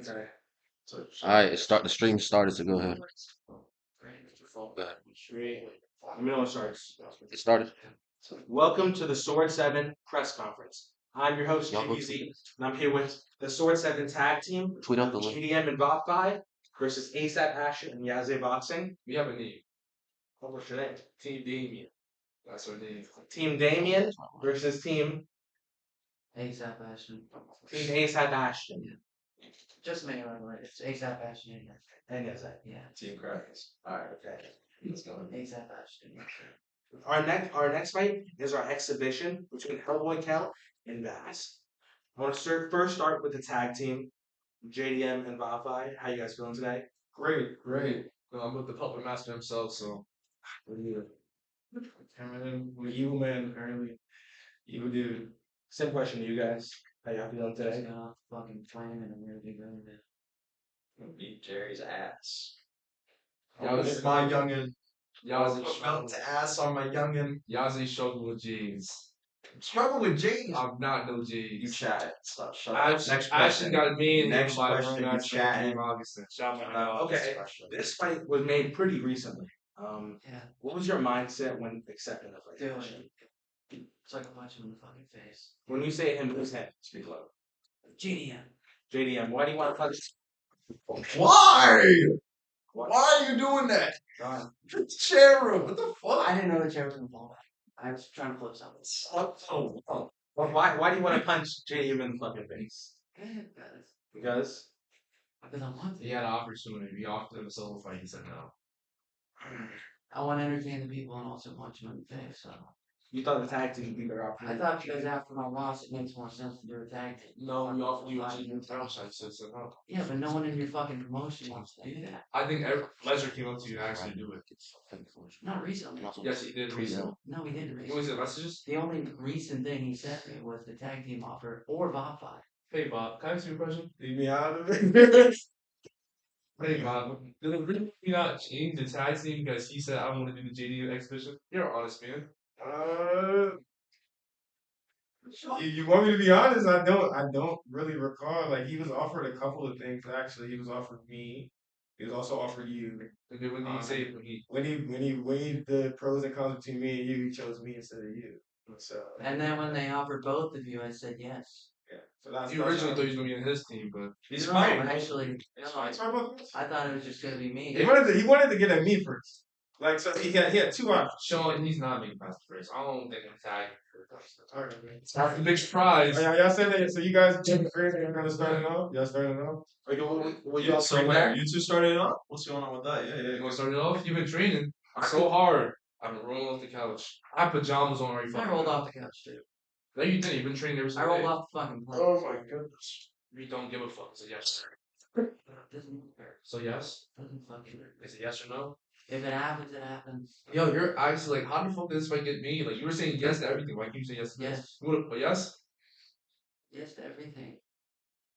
Okay. All right, the stream started, so go ahead. Go ahead. Let me know when it starts. It started. Welcome to the Sword 7 press conference. I'm your host, Y'all go GBZ, and I'm here with the Sword 7 tag team, tweet out the link. GDM and Bot 5 versus ASAP Action and Yazzie Boxing. We have a name. What's your name? Team Damien. That's our name. Team Damien versus Team ASAP Ashton. ASAP Ashton. Just me, right? It's ASAP Ashton. And Yazzie. Yeah. Team Crackers. Alright, okay. Let's go. ASAP Ashton. Our next fight is our exhibition between Hellboy Kel and Bass. I want to first start with the tag team, JDM and Wi-Fi. How you guys feeling today? Great. No, I'm with the puppet master himself, so. You man, apparently. You dude. Same question to you guys. How y'all feeling today? Just got off fucking plane and I'm really good at it. Beat Jerry's ass. Yazzie, My youngin. Yazzie Belt to ass on my youngin. Yazzie struggled with G's. Struggle with James. I'm not no G's. You chat. Stop. Shut I up. Next actually question. got me and Next by question. You chatting. Augustin. Okay. This fight was made pretty recently. Yeah. What was your mindset when accepting the fight? Dude. It's like a punch him in the fucking face. When you say him, who's him? Speak low. GDM. JDM, why do you want to punch? Why? Why are you doing that? Chair room. What the fuck? I didn't know the chair was gonna fall back. I was trying to flip something. Why do you want to punch JDM in the fucking face? Because Because I want to. He had an opportunity. We offered him a solo fight. He said no. I want to entertain the people and also punch him in the face. So you thought the tag team would be better off. I thought because after my loss, it makes more sense to do a tag team. No, we offered you a G title shot. You said no. Yeah, but no one in your fucking promotion wants to do that. I think Lesnar came up to you and asked you to do it. Not recently. Yes, he did recently. No, he didn't What recently. was it, messages? The only recent thing he sent me was the tag team offer or Wi-Fi. Hey, Bob, can I ask you a question? Leave me out of it. Hey, Bob, did it really not change the tag team because he said, I don't want to do the JD exhibition? You're an honest man. You want me to be honest? I don't really recall. Like he was offered a couple of things. Actually, he was offered me. He was also offered you. And then when did he say When he weighed the pros and cons between me and you, he chose me instead of you. So And then when they offered both of you, I said yes. yeah. So that's you originally thought he was going to be in his team, but he's No, fine. actually, It's fine about this. I thought it was just gonna be me. He wanted to get at me first. Like so he had two options. Sean, he's not making past the first. I don't think I'm tagging for All right, man. That's the big surprise. Y'all said that. So you guys kind of starting off. Y'all starting off. You all So there? you two started it off? What's going on with that? Yeah. You want to start it off? You've been training so hard. I've been rolling off the couch. I have pajamas on already. I rolled off the couch too. No, you didn't. You've been training every I single rolled day. off the fucking plane. Oh my goodness. You don't give a fuck. It's a yes. Doesn't matter. So yes? Doesn't fucking matter. Is it yes or no? If it happens, it happens. Yo, you're actually like, how the fuck did this fight get me? Like, you were saying yes to everything. Why can't you say yes to this? Yes. You would have, yes? Yes to everything.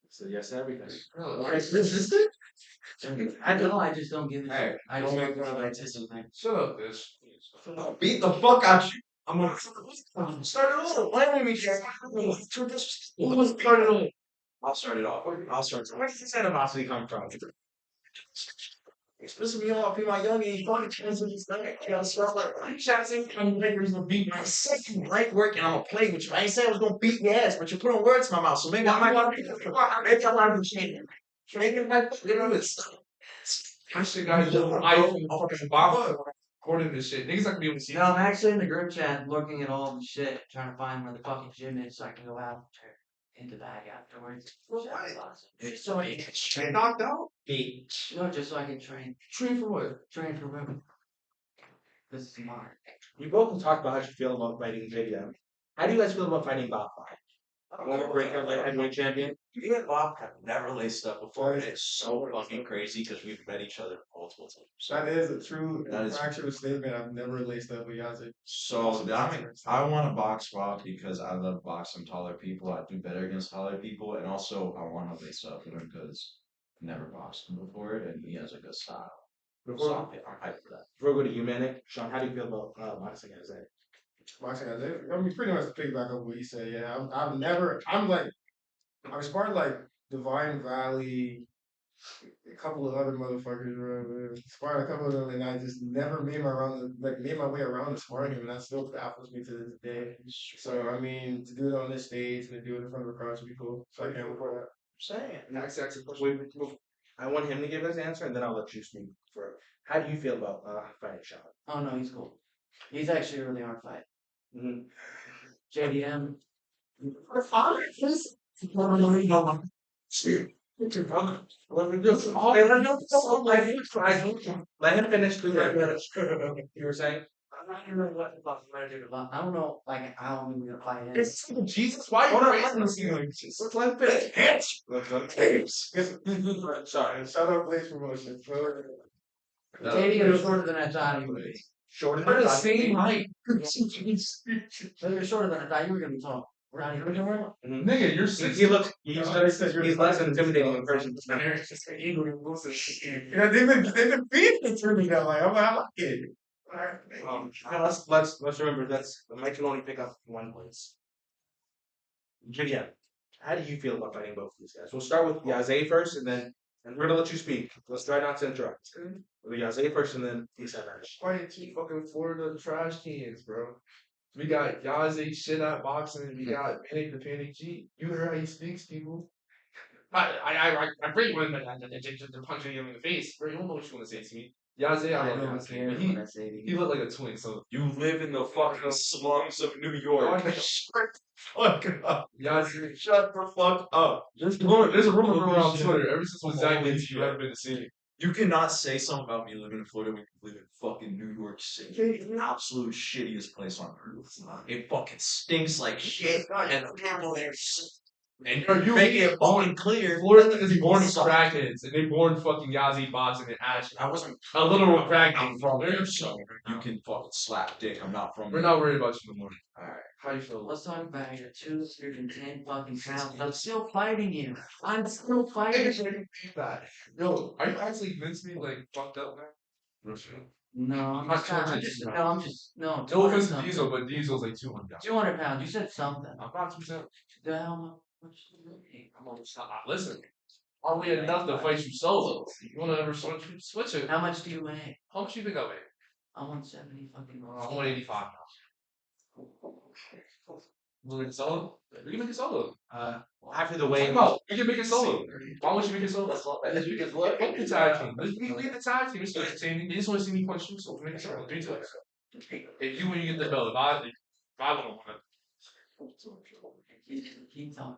So yes, everything. No, I don't know. I just don't give a Hey, shit. I just don't participate. shut up, bitch. I'll beat the fuck out you. I'm gonna start it over. Why don't we start it over? I'll start it off. Where does this animosity come from? It's pissing me off. Be my youngin. You fucking chance with this thing. I gotta start like I'm shouting. I'm Lakers gonna beat my second right work, and I'm gonna play with you. I ain't saying I was gonna beat your ass, but you put on words in my mouth, so maybe I might want to. Maybe I want to change it. Maybe my I should guys do iPhone fucking Obama recording this shit. Niggas not gonna be able to see No, I'm actually in the group chat looking at all the shit, trying to find where the fucking gym is so I can go out in the bag afterwards. So you get knocked out. No, just so I can train. Train for what? Train for women. This is smart. You both talked about how you feel about fighting JDM. How do you guys feel about fighting Bob 5? Breaker heavyweight champion. Me and Bob have never laced up before, and it's so fucking crazy because we've met each other multiple times. That is a true That is- factual statement. I've never laced up with Yazzie. So I want to box Bob because I love boxing taller people. I do better against taller people, and also I want to lace up with him because I've never boxed him before, and he has a good style. So I'm hyped for that. Before we go to you, Manic, Sean, how do you feel about boxing as a? Boxing, I mean, pretty much to piggyback on what you said. Yeah, I'm like, I was part of like Divine Valley, a couple of other motherfuckers were sparring a couple of them, and I just never made my way around to sparring him, and that still baffles me to this day. So I mean, to do it on this stage and to do it in front of a crowd would be cool. So I can't wait for that. Saying. Next question. I want him to give his answer, and then I'll let you speak for it. How do you feel about fighting Sean? Oh no, he's cool. He's actually a really hard fight. Mm-hmm. JDM. Let him finish. You were saying? I don't know, like how I'm gonna fight him. Jesus, why Hold are on, you let him raising finish. this? Let him finish. Sorry. Shout out Blaze Promotion. JDM is shorter than I thought he would be. Shorter We're than the that. same height. But you're shorter than I thought you were gonna be tall. We're not even gonna Nigga, you're He 6. looks. He's less intimidating in person. Yeah, they've been beating through me now. Like I like it. Let's remember that's the mic can only pick up one place. Julia, how do you feel about fighting both of these guys? We'll start with Yazay first, and we're gonna let you speak. Let's try not to interrupt. We'll Yazay first, and then Isa first. Fighting 2 fucking Florida trash cans, bro. We got Yaze shit at boxing. We got Panic the Panic G. You heard how he speaks, people. I really want to punch him in the face. Bro, you don't know what you want to say to me. Yaze, I love Yaze. But he looked like a twin, so you live in the fucking slums of New York. Fuck up. Yaze, Shut the fuck up. there's a rumor going around Twitter ever since when Zach went to you haven't been the same. You cannot say something about me living in Florida when you live in fucking New York City. The absolute shittiest place on earth. It fucking stinks like shit, and the people there And you make it fucking clear. Florida is born crackheads, and they born fucking Yazi boxing and Ash. I wasn't A literal crackhead I'm from from there. there, so you can fucking slap dick. I'm not from We're there. not worried about you no more. Alright, how you feel? Let's talk about your 210 fucking pounds. I'm still fighting you. I'm still fighting you. Yo, are you actually mentally like fucked up, man? Real shit. No, I'm just trying. No. No offense to 200 Diesel, but Diesel's like 200 pounds. 200 pounds. You said something. I'm not 200. The hell much do you weigh? I'm almost not. Listen, I weigh enough to fight you solo. You wanna ever switch it? How much do you weigh? How much do you think I weigh? I'm 170 fucking. I'm 185 now. You make it solo? We can make it solo. After the Wait, way, no, we can make it solo. Why would you make it solo? Because what? Fuck the tag team. Let's leave the tag team. It's entertaining. They just want to see me punch you, so we make it solo. 3 2. If you when you get the belt, if I wouldn't want Keep talking.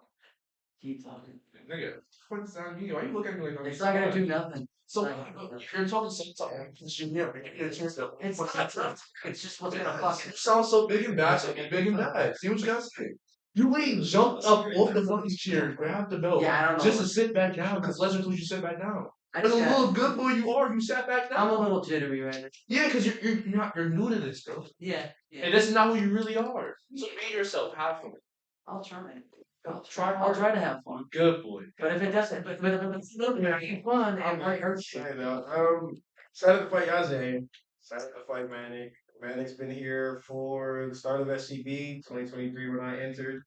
Keep talking. it, nigga. What does that mean? Why you look at me like I'm It's not gonna do nothing. So if you're talking something, you get a chance to. It's not. It's just what's gonna fucking. You sound so big and bad, so be big and bad. See what you guys say. You literally jumped up off the fucking chair, grabbed the belt, Yeah, I don't know. just to sit back down because Lesnar told you to sit back down. I As a just little good boy you are, you sat back I'm down. a little jittery right now. Yeah, because you're new to this, bro. Yeah. And this is not who you really are. So be yourself, have fun. I'll try. I'll try I'll try to have fun. Good boy. But if it doesn't, but if it's not fun, it might hurt you. I know. Excited to fight Yaze. Excited to fight Manic. Manic's been here for the start of SCB 2023 when I entered.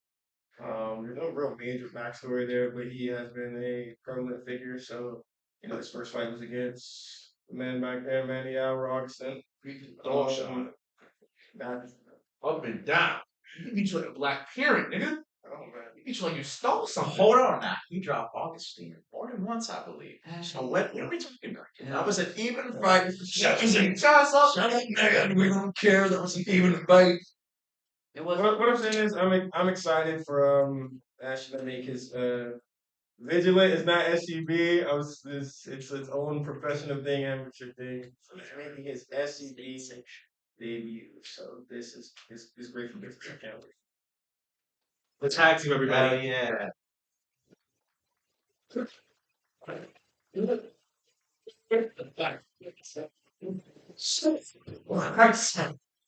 There's no real major backstory there, but he has been a prevalent figure. So, his first fight was against the man back there, Manny Augustin. That, Up and down. You beat you like a black parent, nigga. oh man. You beat you like you stole something. Hold on now. He dropped Augustine more than once, I believe. So what are we talking about? That was an even fight. Shut up, nigga. We don't care. That was an even fight. It was. What I'm saying is, I'm excited for Ash to make his Vigilant is not SCB. It's its own professional thing, amateur thing. So he's making his SCB debut. So this is great for me. I can't wait. the tag team, everybody. yeah.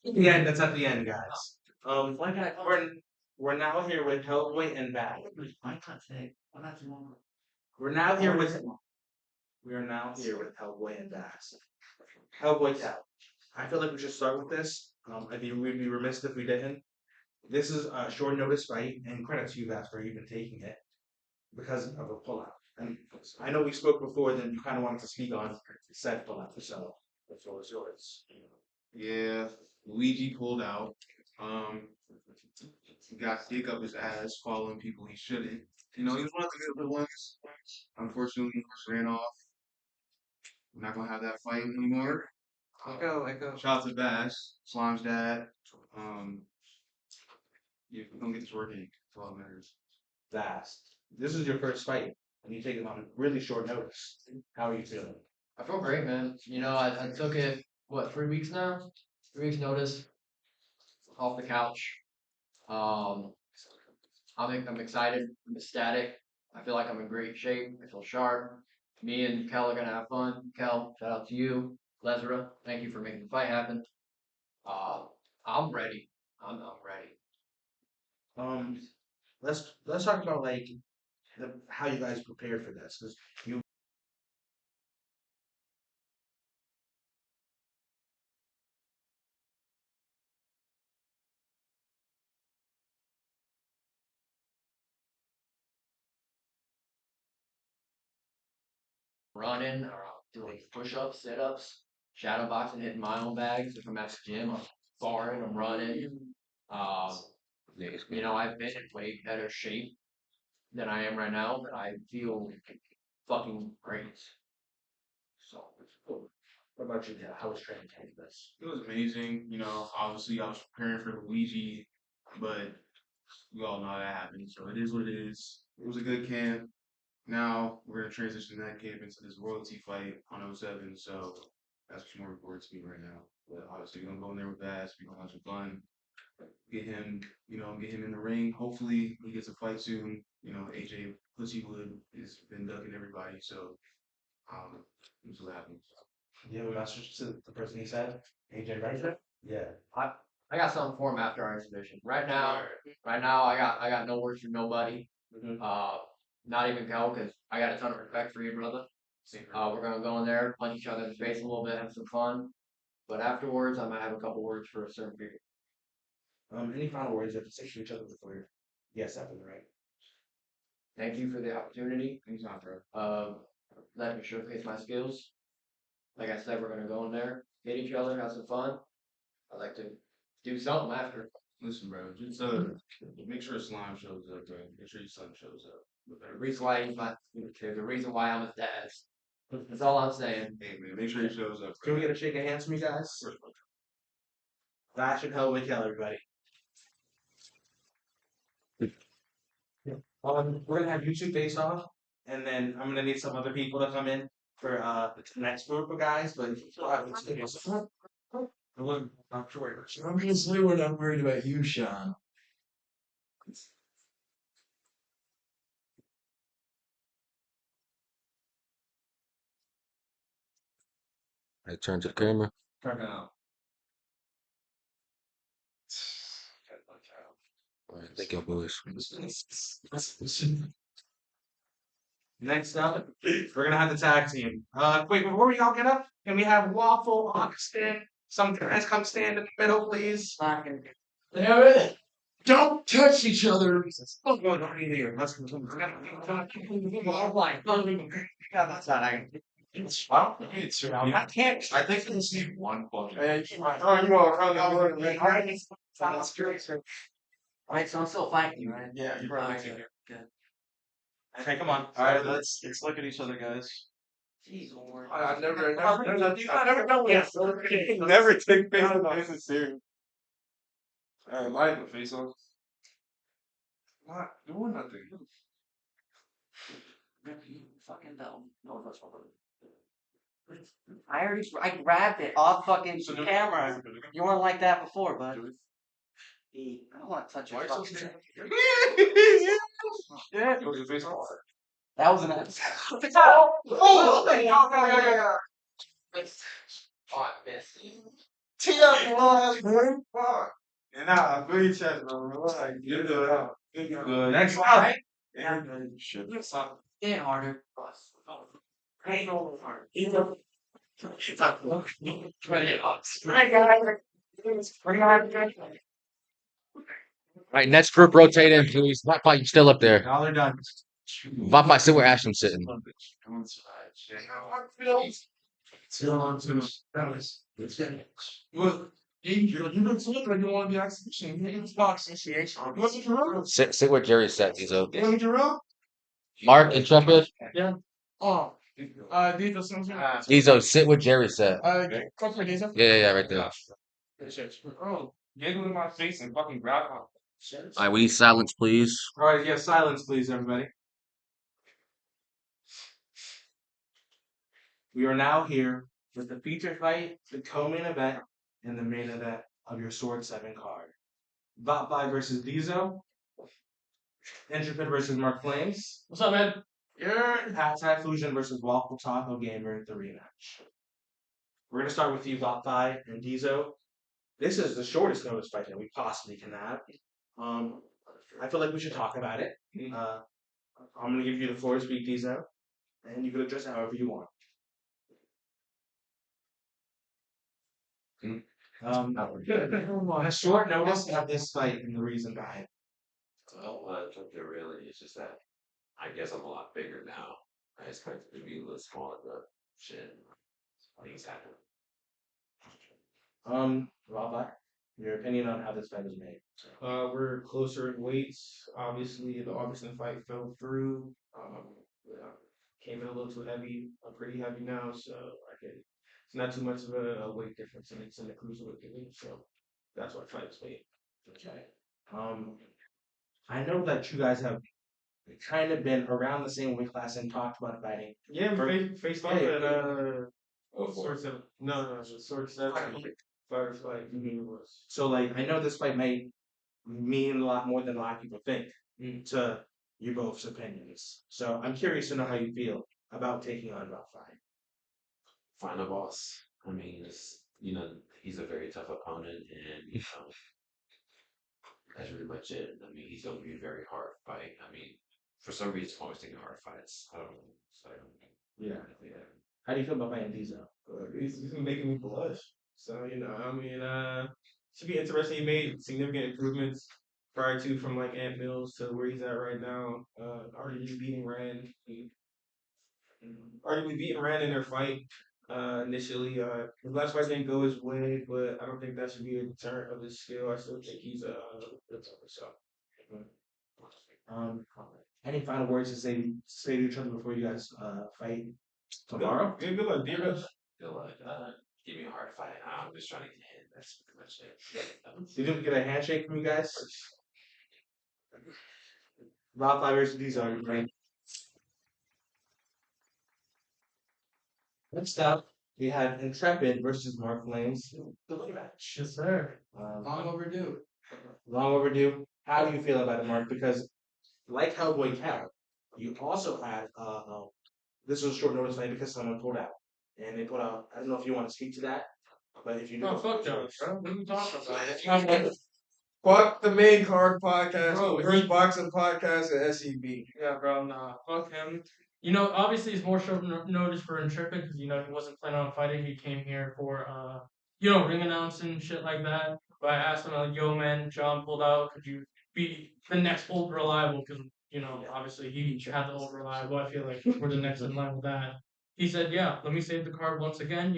The end. That's at the end, guys. Why can't I We're now here with Hellboy and Bat. Why can't say? Why not tomorrow? We are now here with Hellboy and Bass. Hellboy Cal. I feel like we should start with this. We'd be remiss if we didn't. This is a short notice fight, and credit to you, Bass, for even taking it because of a pullout. And I know we spoke before, then you kind of wanted to speak on said collab, so the floor is yours. Yeah, Luigi pulled out. Um, he got dick up his ass following people he shouldn't. You know, he was one of the good ones. Unfortunately, ran off. We're not gonna have that fight anymore. Echo. Shout out to Bash, Slime's dad. Yeah, we're gonna get this working. That's all that matters. Fast. This is your first fight, and you take it on really short notice. How are you feeling? I feel great, man. I took it, what, 3 weeks now? 3 weeks notice off the couch. Um, I'm excited. I'm ecstatic. I feel like I'm in great shape. I feel sharp. Me and Kel are gonna have fun. Kel, shout out to you. Lesra, thank you for making the fight happen. Uh, I'm ready. I'm ready. Um, let's talk about like how you guys prepared for this because you Running, or I'll do like push-ups, sit-ups, shadow boxing, hitting my own bags. If I'm at the gym, I'm sparring, I'm running. Um, I've been in way better shape than I am right now, but I feel fucking great. So it's cool. what about you? Yeah, how was training taking this? It was amazing. Obviously I was preparing for Luigi, but we all know how that happened. So it is what it is. It was a good camp. Now we're gonna transition that camp into this royalty fight on '07. So that's what's more important to me right now. But obviously we're gonna go in there with Bass. We're gonna have some fun. Get him in the ring. Hopefully he gets a fight soon. AJ Pussywood has been ducking everybody. So we'll see what happens. Do you have a message to the person he said? AJ Reiter? Yeah. I got something for him after our exhibition. Right now, I got no words for nobody. Mhm. Not even Kel, because I got a ton of respect for you, brother. We're gonna go in there, punch each other in the face a little bit, have some fun. But afterwards, I might have a couple words for a certain people. Any final words you have to say to each other before you yes after the right? Thank you for the opportunity. Anytime, bro. Let me showcase my skills. Like I said, we're gonna go in there, hit each other, have some fun. I'd like to do something after. Listen, bro. Just make sure Slime shows up, bro. Make sure your son shows up. The reason why the reason why I'm his dad. That's all I'm saying. Hey man, make sure he shows up. Can we get a shake of hands from you guys? Fashion hell with Kel, everybody. We're gonna have you two face off, and then I'm gonna need some other people to come in for the next group of guys. But I'm sure. Obviously, we're not worried about you, Sean. I turn to the camera. Turn out. All right, thank y'all, boys. Next up, we're gonna have the tag team. Wait, before we all get up, can we have Waffle, Oxton, some guys come stand in the middle, please? Damn it! Don't touch each other. Oh, no, no, here. Let's go. I can't. I think we just need one punch. Alright, so I'm still fighting you, right? Yeah, you're Alright, right. good. Okay, come on. All right, let's look at each other, guys. Jeez, Lord. I never know. Never take face to face serious. Alright, live the face off. Not doing nothing. Fucking dumb. No, that's not I grabbed it off fucking camera. You weren't like that before, bud. I don't want to touch your fucking. Yeah, it was your face off. That was an episode. Oh, I missed. And now I feel your chest, bro. Like, you do it out. Good. Next up. Shit. Get harder. All right, next group rotate in, please. Not quite, you still up there. Y'all are done. Vapai, sit where Ashton's sitting. Well, you don't look like you want to be exhibition. You ain't boxing. You want me to run? Sit where Jerry's sat, Diesel. You want me to run? Mark, Intrepid. Yeah. Oh. These are some. Diesel, sit where Jerry sat. Come for these. Yeah, right there. Oh, giggle in my face and fucking grab on. Alright, we need silence, please. All right, yeah, silence, please, everybody. We are now here with the feature fight, the co-main event, and the main event of your Sword 7 card. Vapai versus Dizo. Intrepid versus Mark Flames. What's up, man? Pat Fusion versus Waffle Taco Gamer, the rematch. We're going to start with you, Vapai and Dizo. This is the shortest notice fight that we possibly can have. I feel like we should talk about it. I'm going to give you the floor to speak, Dizo, and you can address it however you want. A short notice of this fight and the reason behind it. Well, something really, it's just that I guess I'm a lot bigger now. I expected to be a little smaller, but shit, things happen. Vapai, your opinion on how this fight was made? We're closer in weights. Obviously, the Augustin fight fell through. Yeah, came in a little too heavy. I'm pretty heavy now, so it's not too much of a weight difference, and it's in the cruiserweight division. So that's why I fight this weight. Okay. I know that you guys have kind of been around the same weight class and talked about fighting. Yeah, For- we faced off Yeah, at yeah. Sword 7. No, Sword 7. Fighters fight. So, like, I know this fight might mean a lot more than a lot of people think to you both's opinions. So, I'm curious to know how you feel about taking on Vapai. Final boss. I mean, he's a very tough opponent, and that's really much it. I mean, he's going to be a very hard fight. I mean, for some reason, I'm always thinking hard fights. I don't know. So, Yeah. How do you feel about fighting Dizo? He's making me blush. So, should be interesting. He made significant improvements prior to from like Ant Mills to where he's at right now. Arguably beating Rand. Arguably beating Rand in their fight. Initially, his last fight didn't go his way, but I don't think that should be a deterrent of his skill. I still think he's a good tougher. So, Any final words to say to each other before you guys fight tomorrow? good luck, D-Rush. feel like give me a hard fight. I'm just trying to get hit. That's pretty much it. Did you get a handshake from you guys? Vapai versus Dizo, right? Next up, we have Intrepid versus Mark Flames. The rematch. Yes, sir. Long overdue. Long overdue. How do you feel about it, Mark? Because like Hellboy Cow, you also had this was a short notice fight because someone pulled out, and they put out. I don't know if you want to speak to that, but if you do, No, fuck Jones, bro. What are you talking about? Fuck the main card podcast. Bro, First boxing podcast at SEB. Yeah, bro, nah, fuck him. You know, obviously it's more short notice for Intrepid because, he wasn't planning on fighting. He came here for, ring announcing, shit like that. But I asked him, like, yo, man, John pulled out. Could you be the next old reliable? Because, obviously he had the old reliable. I feel like we're the next in line with that. He said, yeah, let me save the card once again.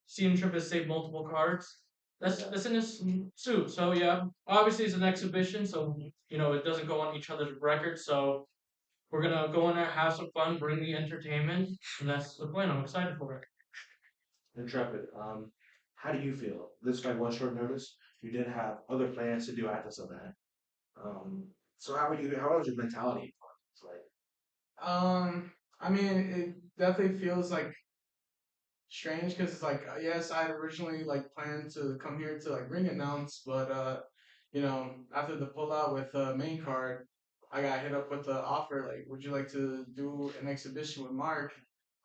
See Intrepid save multiple cards. That's in his suit. So yeah, obviously it's an exhibition, so it doesn't go on each other's record. So we're gonna go in there, have some fun, bring the entertainment, and that's the plan. I'm excited for it. Intrepid. How do you feel? This fight was short notice. You did have other plans to do at this event. So how was your mentality? It's like, I mean, it definitely feels like strange because it's like, yes, I had originally like planned to come here to like ring announce, but after the pullout with main card, I got hit up with the offer like, would you like to do an exhibition with Mark,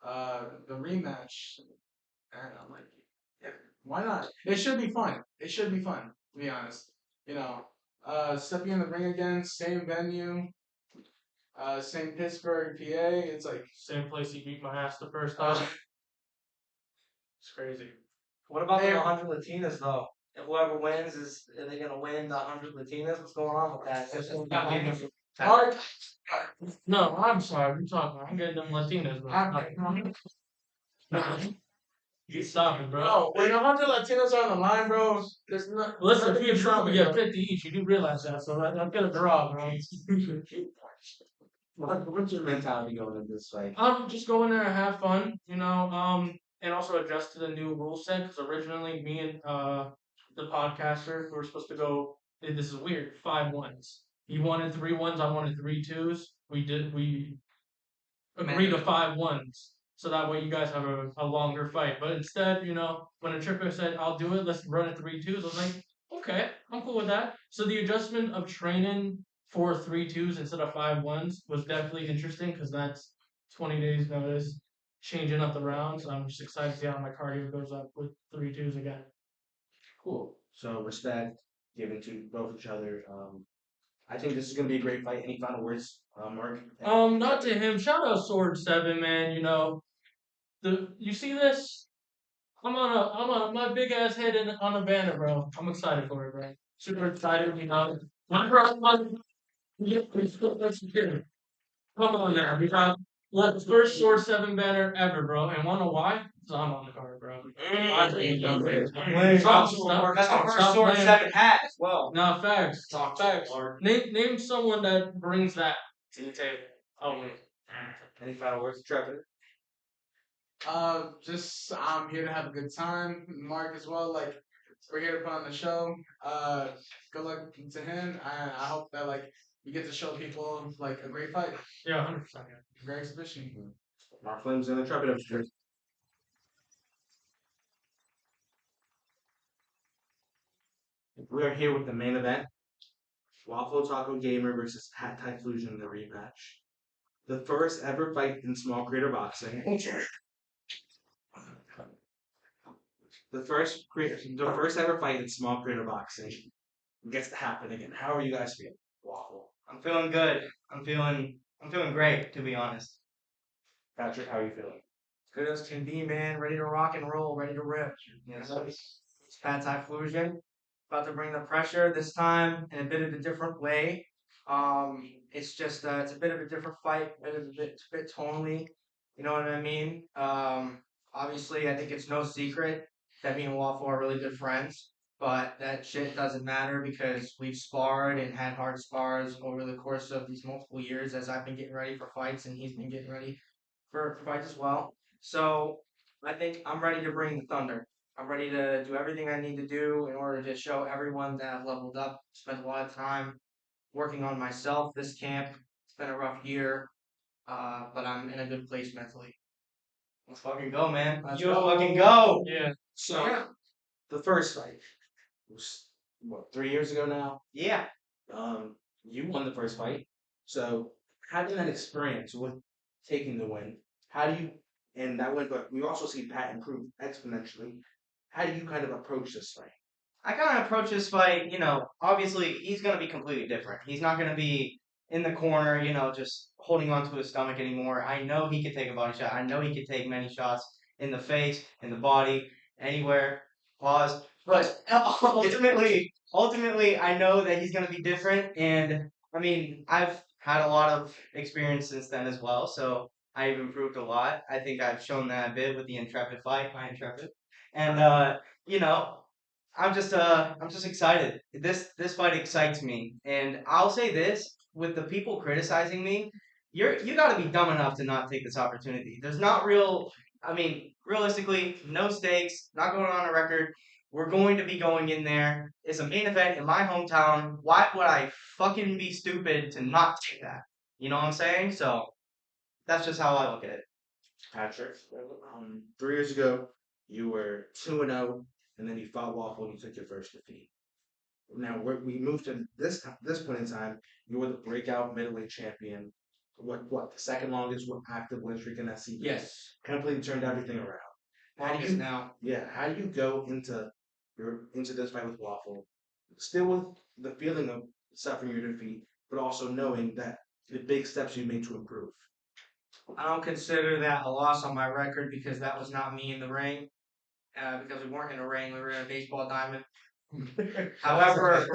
the rematch? And I'm like, yeah, why not? It should be fun. It should be fun, to be honest. Stepping in the ring again, same venue, same Pittsburgh, PA. It's like Same place he beat my ass the first time. It's crazy. What about the There- 100 Latinas though? If whoever wins are they gonna win the 100 Latinas? What's going on with that? Mark, No, I'm sorry. I'm talking. I'm getting them Latinas, bro. You stop it, bro. bro, when 100 Latinos are on the line, bro, there's not. Listen, nothing if you wrong we with get it. 50 each. You do realize that, so I'm gonna draw, bro. What's your mentality going into this fight? Just go in there and have fun, and also adjust to the new rule set. Because originally, me and the podcaster were supposed to go. This is weird. 5-1s. He wanted 3-1s. I wanted 3-2s. We agree to 5-1s. So that way you guys have a longer fight. But instead, when a tripper said, I'll do it, let's run it 3-2s, I was like, okay, I'm cool with that. So the adjustment of training for 3-2s instead of 5-1s was definitely interesting because that's 20 days notice, changing up the rounds. I'm just excited to see how my cardio goes up with 3-2s again. Cool. So respect given to both each other. I think this is gonna be a great fight. Any final words, Mark? Not to him. Shout out Sword 7, man. You see this? I'm on my big ass head on a banner, bro. I'm excited for it, bro. Super excited. Whenever I'm on, let's get it. Come on now, we got the first Sword 7 banner ever, bro. And wanna know why? Because I'm on the card, bro. I think I'm ready. Stop That's the first stop Sword playing. 7 hat as well. Nah, facts. Talk to Facts. Lord. Name someone that brings that to the table. Oh, wait. Any final words, Trevor? Just I'm here to have a good time. Mark as well. Like we're here to put on the show. Good luck to him. I hope that like you get to show people like a great fight, Yeah, 100%. great exhibition. Mark Flames and the Trevor upstairs. We are here with the main event. Waffle Taco Gamer versus Hat Typhlosion in the rematch. The first ever fight in small creator boxing. The first ever fight in small creator boxing gets to happen again. How are you guys feeling? Waffle. I'm feeling good. I'm feeling great, to be honest. Patrick, how are you feeling? Good as can be, man. Ready to rock and roll, ready to rip. Yes, it's Pat Typhlosion. About to bring the pressure this time in a bit of a different way. It's just it's a bit of a different fight, it's a bit tonally. You know what I mean? Obviously, I think it's no secret that me and Waffle are really good friends. But that shit doesn't matter because we've sparred and had hard spars over the course of these multiple years as I've been getting ready for fights and he's been getting ready for fights as well. So I think I'm ready to bring the thunder. I'm ready to do everything I need to do in order to show everyone that I've leveled up. Spent a lot of time working on myself this camp. It's been a rough year, but I'm in a good place mentally. Let's fucking go, man. Let's fucking go. Yeah. So the first fight was what 3 years ago now. Yeah. You won the first fight. So having that experience with taking the win, how do you and that win, but we also see Pat improve exponentially. How do you kind of approach this fight? I kind of approach this fight, obviously he's going to be completely different. He's not going to be in the corner, just holding onto his stomach anymore. I know he could take a body shot. I know he could take many shots in the face, in the body, anywhere. Pause. But ultimately, I know that he's going to be different. And I mean, I've had a lot of experience since then as well. So I've improved a lot. I think I've shown that a bit with the Intrepid fight, my Intrepid. And, you know, I'm just excited. This fight excites me, and I'll say this: with the people criticizing me, you got to be dumb enough to not take this opportunity. There's not real. I mean, realistically, no stakes. Not going on a record. We're going to be going in there. It's a main event in my hometown. Why would I fucking be stupid to not take that? You know what I'm saying? So that's just how I look at it. Patrick, 3 years ago, you were 2-0, and then you fought Waffle and you took your first defeat. Now we moved to this point in time. You were the breakout middleweight champion. What the second longest active win streak in SCB. Yes. Completely turned everything around. How do Longest you now. Yeah? How do you go into this fight with Waffle, still with the feeling of suffering your defeat, but also knowing that the big steps you made to improve? I don't consider that a loss on my record because that was not me in the ring. Because we weren't in a ring, we were in a baseball diamond. However,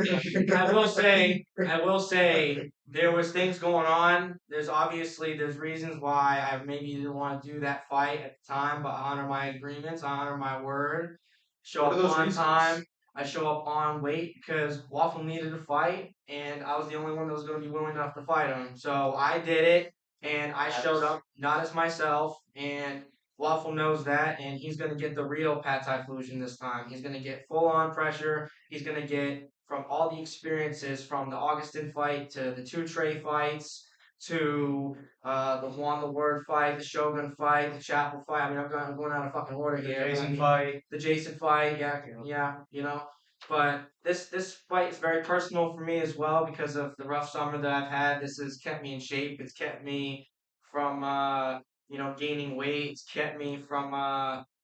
I will say, there was things going on. There's reasons why I maybe didn't want to do that fight at the time, but I honor my agreements, I honor my word. Show What are up those on reasons? time. I show up on weight because Waffle needed a fight, and I was the only one that was going to be willing enough to fight him. So I did it, and I showed up not as myself, and Waffle knows that, and he's going to get the real Pad Thai Fusion this time. He's going to get full on pressure. He's going to get from all the experiences from the Augustin fight to the two Trey fights to the Juan the Word fight, the Shogun fight, the Chapel fight. I mean, I'm going out of fucking order here. but I Jason mean, fight. the Jason fight, yeah, But this fight is very personal for me as well because of the rough summer that I've had. This has kept me in shape. It's kept me from gaining weight. It's kept me from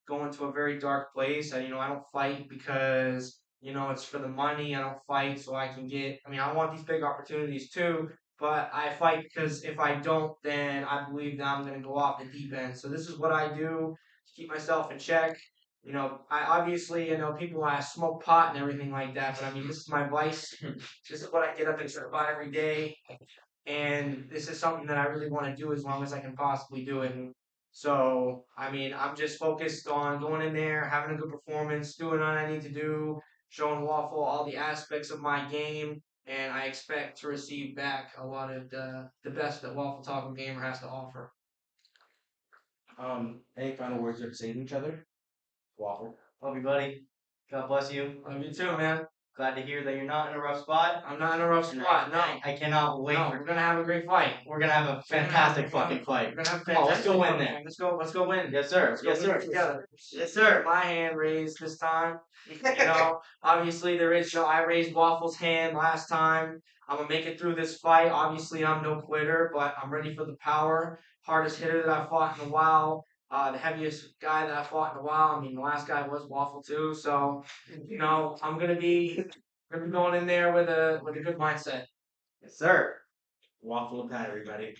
going to a very dark place. I don't fight because it's for the money. I don't fight so I can get. I mean, I want these big opportunities too, but I fight because if I don't, then I believe that I'm going to go off the deep end. So this is what I do to keep myself in check. I obviously, people want to smoke pot and everything like that, but I mean, this is my vice. This is what I get up and about every day, and this is something that I really want to do as long as I can possibly do it. And so, I mean, I'm just focused on going in there, having a good performance, doing what I need to do, showing Waffle all the aspects of my game, and I expect to receive back a lot of the best that Waffle Taco Gamer has to offer. Any final words you have to say to each other? Waffle. Love you, buddy. God bless you. Love you too, man. Glad to hear that you're not in a rough spot. I'm not in a rough spot. No, I cannot wait. No, we're gonna have a great fight. We're gonna have a fantastic fucking fight. We're gonna have a fantastic let's go win there. Let's go win. Yes, sir. Yes, sir. Together. Yes, sir. My hand raised this time. Obviously there is no. I raised Waffle's hand last time. I'm gonna make it through this fight. Obviously, I'm no quitter, but I'm ready for the power. Hardest hitter that I fought in a while. The heaviest guy that I fought in a while. I mean, the last guy was Waffle too. So, I'm gonna be going in there with a good mindset. Yes, sir. Waffle and Pat, everybody.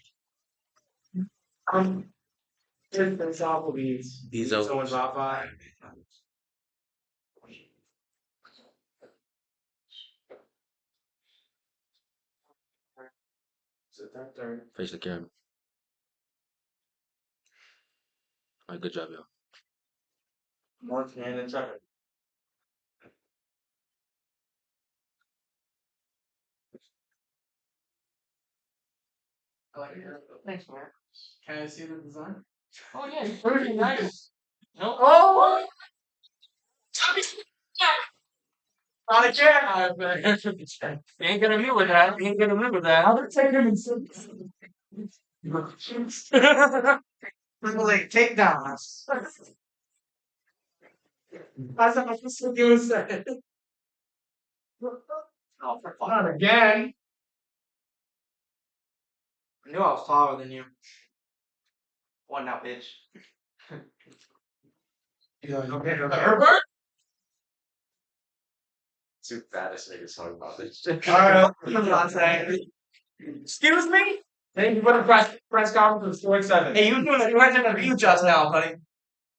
It's Applebee's. These So and Wi-Fi. Is it that turn? face the camera. All right, good job, y'all. Mark hand and second. I like it. Thanks, man. Can I see the design? Oh yeah, it's pretty nice. No. Oh! Not again. Ain't gonna live with that. Ain't gonna live with that. I'll take him in Like takedowns. That's how much this you say. Oh, for fuck. Not again. I knew I was taller than you. What now, bitch? Okay. Herbert? Two fattest niggas talking about this. Alright. Excuse me? Thank you for the press conference. 47. Hey, you mentioned a view just now, buddy.